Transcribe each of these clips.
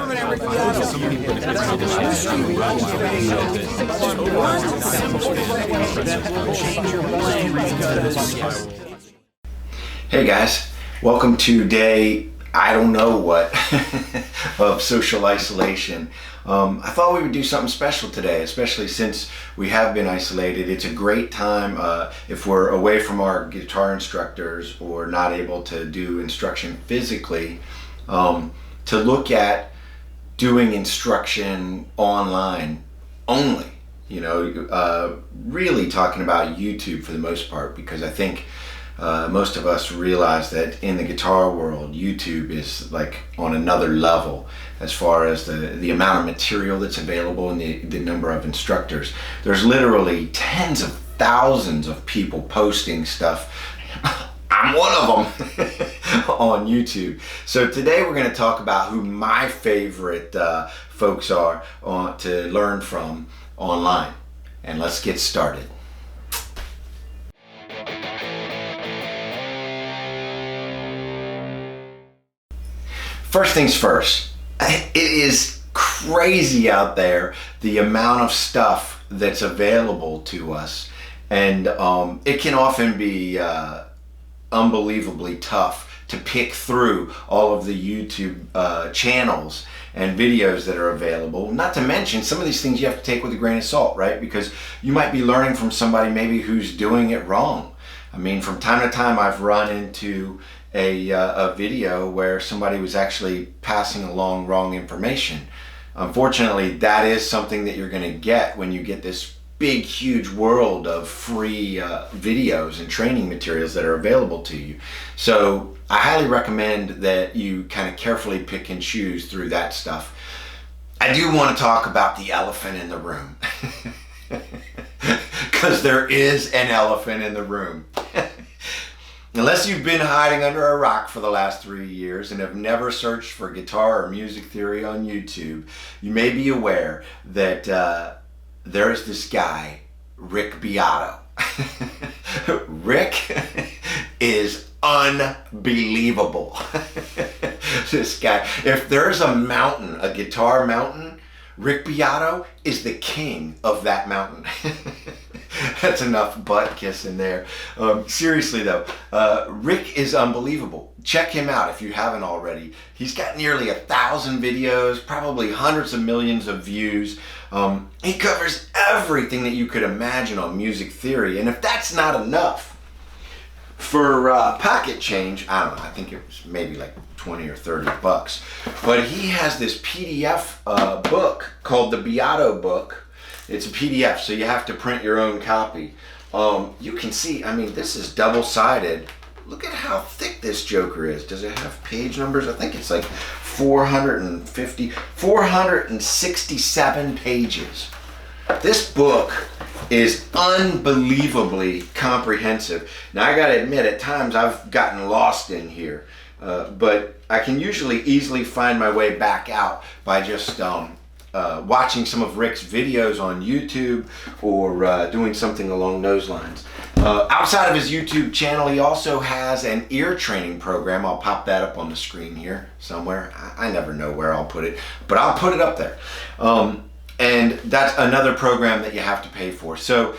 Hey guys, welcome to day I don't know what of social isolation. I thought we would do something special today, especially since we have been isolated. It's a great time if we're away from our guitar instructors or not able to do instruction physically, to look at doing instruction online only. You know, really talking about YouTube for the most part, because I think most of us realize that in the guitar world, YouTube is like on another level as far as the amount of material that's available and the number of instructors. There's literally tens of thousands of people posting stuff. I'm one of them on YouTube. So today we're going to talk about who my favorite folks are to learn from online. And let's get started. First things first, it is crazy out there, the amount of stuff that's available to us, and it can often be unbelievably tough to pick through all of the YouTube channels and videos that are available. Not to mention, some of these things you have to take with a grain of salt, right? Because you might be learning from somebody maybe who's doing it wrong. I mean, from time to time I've run into a video where somebody was actually passing along wrong information. Unfortunately, that is something that you're going to get when you get this big, huge world of free videos and training materials that are available to you. So I highly recommend that you kind of carefully pick and choose through that stuff. I do want to talk about the elephant in the room. Because there is an elephant in the room. Unless you've been hiding under a rock for the last 3 years and have never searched for guitar or music theory on YouTube, you may be aware that there is this guy, Rick Beato. Rick is unbelievable. This guy, if there's a mountain, a guitar mountain, Rick Beato is the king of that mountain. That's enough butt kissing there. Seriously though, Rick is unbelievable. Check him out if you haven't already. He's got nearly 1,000 videos, probably hundreds of millions of views. He covers everything that you could imagine on music theory. And if that's not enough, for pocket change, I don't know, I think it was maybe like 20 or 30 bucks. But he has this PDF book called the Beato Book. It's a PDF, so you have to print your own copy. You can see, I mean, this is double-sided. Look at how thick this joker is. Does it have page numbers? I think it's like 467 pages. This book is unbelievably comprehensive. Now, I gotta admit, at times I've gotten lost in here, but I can usually easily find my way back out by just watching some of Rick's videos on YouTube or doing something along those lines. Outside of his YouTube channel, he also has an ear training program. I'll pop that up on the screen here somewhere. I never know where I'll put it, but I'll put it up there. And that's another program that you have to pay for. So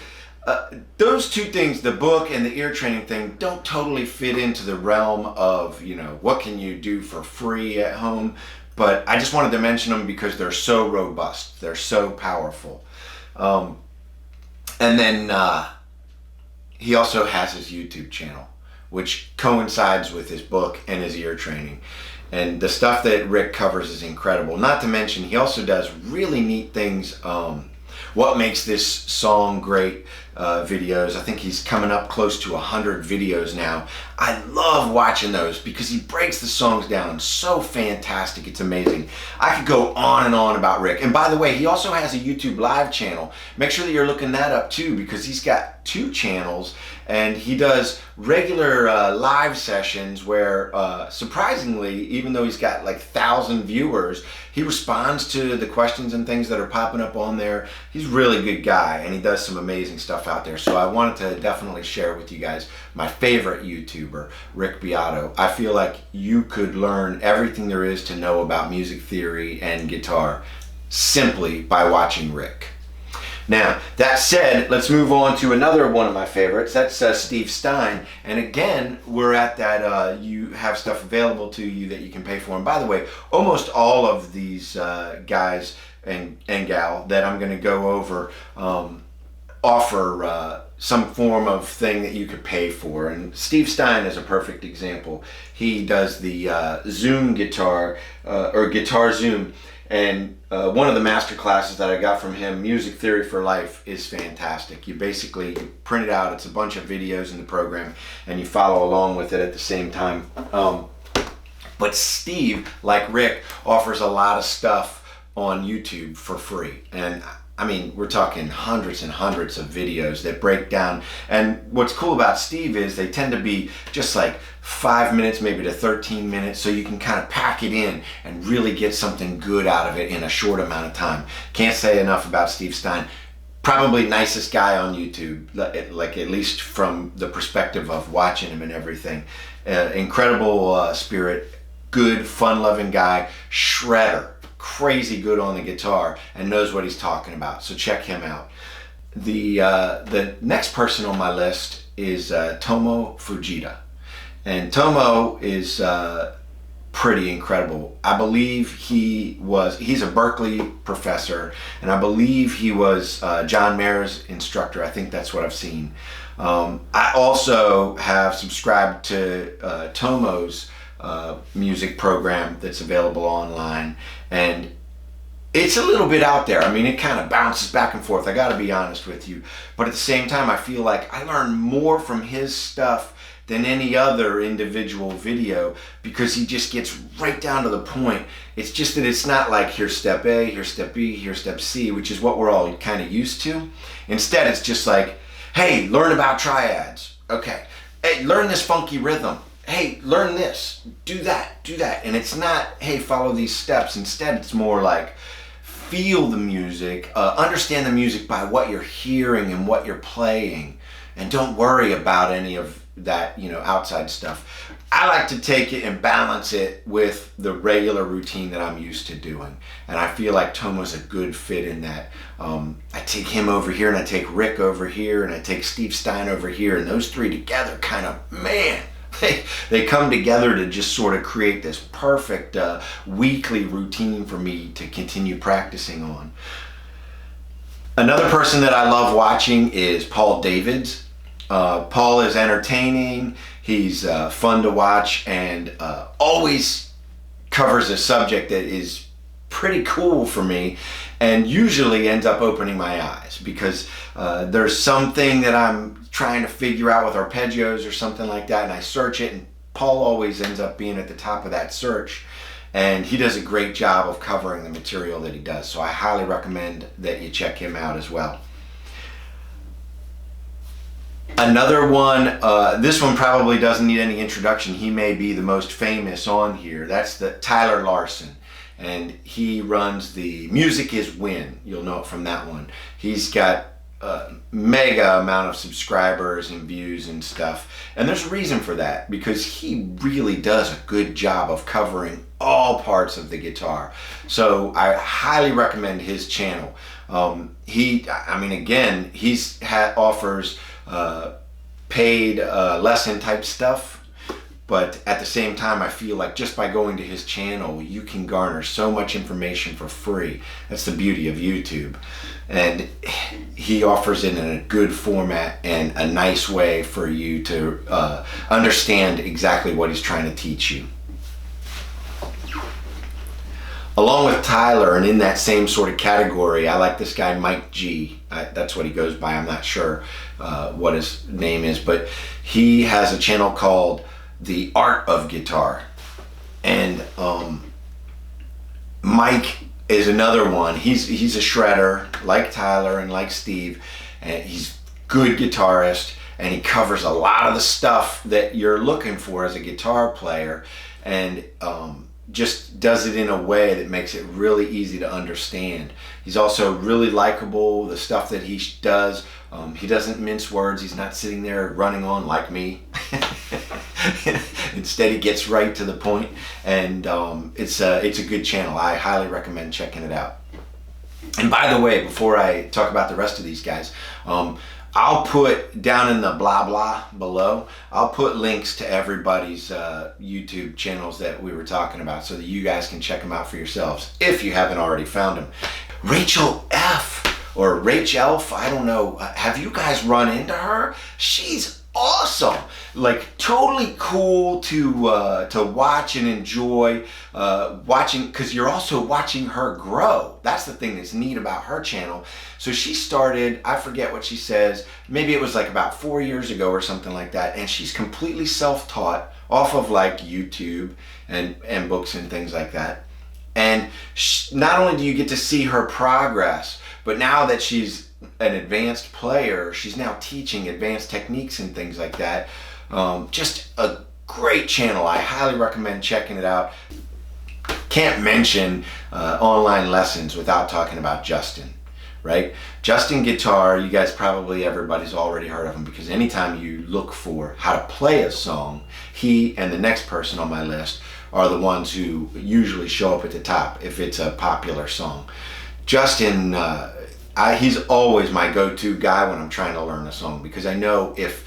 those two things, the book and the ear training thing, don't totally fit into the realm of, you know, what can you do for free at home. But I just wanted to mention them because they're so robust. They're so powerful. And then he also has his YouTube channel, which coincides with his book and his ear training. And the stuff that Rick covers is incredible. Not to mention, he also does really neat things. What makes this song great videos. I think he's coming up close to 100 videos now. I love watching those because he breaks the songs down so fantastic. It's amazing. I could go on and on about Rick. And by the way, he also has a YouTube live channel. Make sure that you're looking that up too, because he's got 2 channels, and he does regular live sessions where surprisingly, even though he's got like 1,000 viewers, he responds to the questions and things that are popping up on there. He's a really good guy, and he does some amazing stuff out there. So I wanted to definitely share with you guys my favorite YouTuber, Rick Beato. I feel like you could learn everything there is to know about music theory and guitar simply by watching Rick. Now, that said, let's move on to another one of my favorites. That's Steve Stein. And again, we're at that you have stuff available to you that you can pay for. And by the way, almost all of these guys and gal that I'm going to go over offer some form of thing that you could pay for. And Steve Stein is a perfect example. He does the Zoom guitar, or Guitar Zoom. And one of the master classes that I got from him, Music Theory for Life, is fantastic. You basically print it out. It's a bunch of videos in the program, and you follow along with it at the same time. But Steve, like Rick, offers a lot of stuff on YouTube for free. And I mean, we're talking hundreds and hundreds of videos that break down. And what's cool about Steve is they tend to be just like 5 minutes, maybe to 13 minutes, so you can kind of pack it in and really get something good out of it in a short amount of time. Can't say enough about Steve Stein. Probably nicest guy on YouTube, like at least from the perspective of watching him and everything. Incredible spirit, good, fun-loving guy, shredder. Crazy good on the guitar and knows what he's talking about, so check him out. The next person on my list is Tomo Fujita, and Tomo is pretty incredible. I believe he's a Berkeley professor, and I believe he was John Mayer's instructor. I think that's what I've seen. I also have subscribed to Tomo's music program that's available online, and it's a little bit out there. I mean, it kind of bounces back and forth, I gotta be honest with you, but at the same time I feel like I learn more from his stuff than any other individual video, because he just gets right down to the point. It's just that it's not like here's step A, here's step B, here's step C, which is what we're all kind of used to. Instead, it's just like, hey, learn about triads. Okay, hey, learn this funky rhythm. Hey, learn this, do that. And it's not, hey, follow these steps. Instead, it's more like, feel the music, understand the music by what you're hearing and what you're playing, and don't worry about any of that, outside stuff. I like to take it and balance it with the regular routine that I'm used to doing. And I feel like Tomo's a good fit in that. I take him over here, and I take Rick over here, and I take Steve Stein over here, and those three together kind of, man, they come together to just sort of create this perfect weekly routine for me to continue practicing on. Another person that I love watching is Paul Davids. Paul is entertaining, he's fun to watch, and always covers a subject that is pretty cool for me, and usually ends up opening my eyes, because there's something that I'm trying to figure out with arpeggios or something like that, and I search it, and Paul always ends up being at the top of that search, and he does a great job of covering the material that he does. So I highly recommend that you check him out as well. Another one, this one probably doesn't need any introduction. He may be the most famous on here. That's the Tyler Larsen, and he runs the Music is Win. You'll know it from that one. He's got a mega amount of subscribers and views and stuff, and there's a reason for that, because he really does a good job of covering all parts of the guitar. So I highly recommend his channel. He offers paid lesson type stuff, but at the same time I feel like just by going to his channel you can garner so much information for free. That's the beauty of YouTube, and he offers it in a good format and a nice way for you to understand exactly what he's trying to teach you. Along with Tyler, and in that same sort of category, I like this guy Mike G. That's what he goes by. I'm not sure what his name is, but he has a channel called The Art of Guitar. And Mike is another one. He's a shredder, like Tyler and like Steve, and he's good guitarist, and he covers a lot of the stuff that you're looking for as a guitar player, and just does it in a way that makes it really easy to understand. He's also really likable. The stuff that he does, he doesn't mince words. He's not sitting there running on like me. Instead, he gets right to the point, and it's a good channel. I highly recommend checking it out. And by the way, before I talk about the rest of these guys, I'll put down in the blah blah below, I'll put links to everybody's YouTube channels that we were talking about so that you guys can check them out for yourselves if you haven't already found them. Rachel F. or Rachel F. I don't know. Have you guys run into her? She's awesome. Like totally cool to watch and enjoy watching, because you're also watching her grow. That's the thing that's neat about her channel. So she started, I forget what she says, maybe it was like about 4 years ago or something like that, and she's completely self-taught off of like YouTube and books and things like that. And not only do you get to see her progress, but now that she's an advanced player, she's now teaching advanced techniques and things like that. Just a great channel. I highly recommend checking it out. Can't mention online lessons without talking about Justin, right? Justin Guitar, you guys probably, everybody's already heard of him, because anytime you look for how to play a song, he and the next person on my list are the ones who usually show up at the top if it's a popular song. Justin, he's always my go-to guy when I'm trying to learn a song, because I know if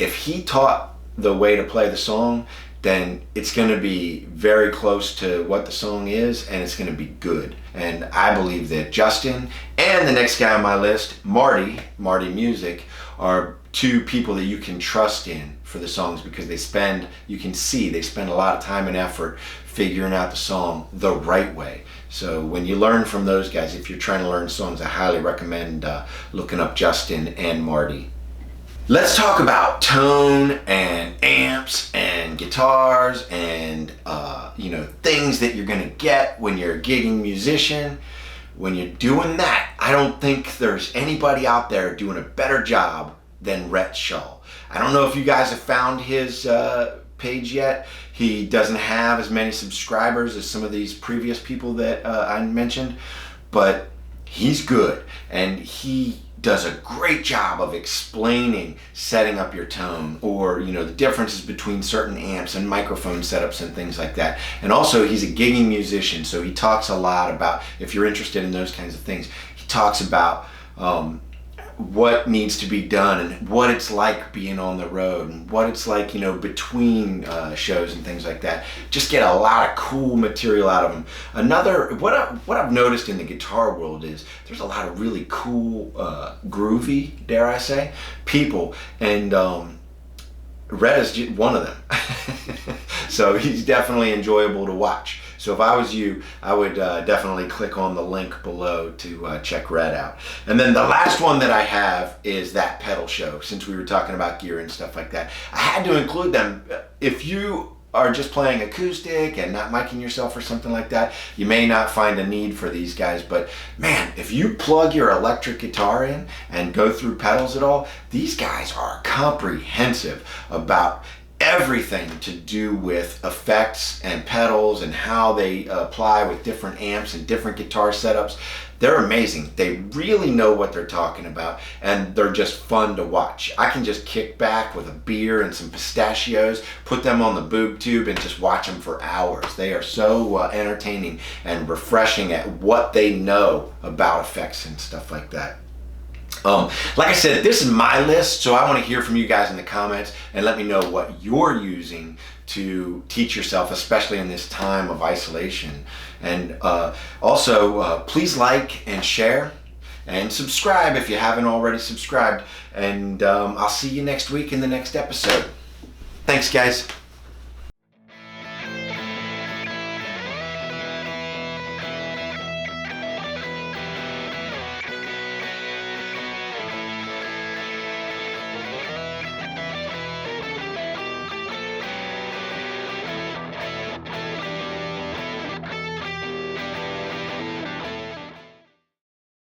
he taught the way to play the song, then it's going to be very close to what the song is, and it's going to be good. And I believe that Justin and the next guy on my list, Marty Music, are two people that you can trust in for the songs, because they spend a lot of time and effort figuring out the song the right way. So when you learn from those guys, if you're trying to learn songs, I highly recommend looking up Justin and Marty. Let's talk about tone and amps and guitars and things that you're gonna get when you're a gigging musician. When you're doing that, I don't think there's anybody out there doing a better job than Rhett Shull. I don't know if you guys have found his page yet. He doesn't have as many subscribers as some of these previous people that I mentioned, but he's good, and he does a great job of explaining setting up your tone, or the differences between certain amps and microphone setups and things like that. And also, he's a gigging musician, so he talks a lot about, if you're interested in those kinds of things, he talks about what needs to be done and what it's like being on the road and what it's like, between shows and things like that. Just get a lot of cool material out of him. What I've noticed in the guitar world is there's a lot of really cool, groovy, dare I say, people, and Red is one of them. So he's definitely enjoyable to watch. So if I was you, I would definitely click on the link below to check Red out. And then the last one that I have is that pedal show. Since we were talking about gear and stuff like that, I had to include them. If you are just playing acoustic and not micing yourself or something like that, you may not find a need for these guys. But man, if you plug your electric guitar in and go through pedals at all, these guys are comprehensive about everything to do with effects and pedals and how they apply with different amps and different guitar setups. They're amazing. They really know what they're talking about, and they're just fun to watch. I can just kick back with a beer and some pistachios, put them on the boob tube, and just watch them for hours. They are so entertaining and refreshing at what they know about effects and stuff like that. Like I said, this is my list, so I want to hear from you guys in the comments and let me know what you're using to teach yourself, especially in this time of isolation. And also, please like and share and subscribe if you haven't already subscribed. And I'll see you next week in the next episode. Thanks, guys.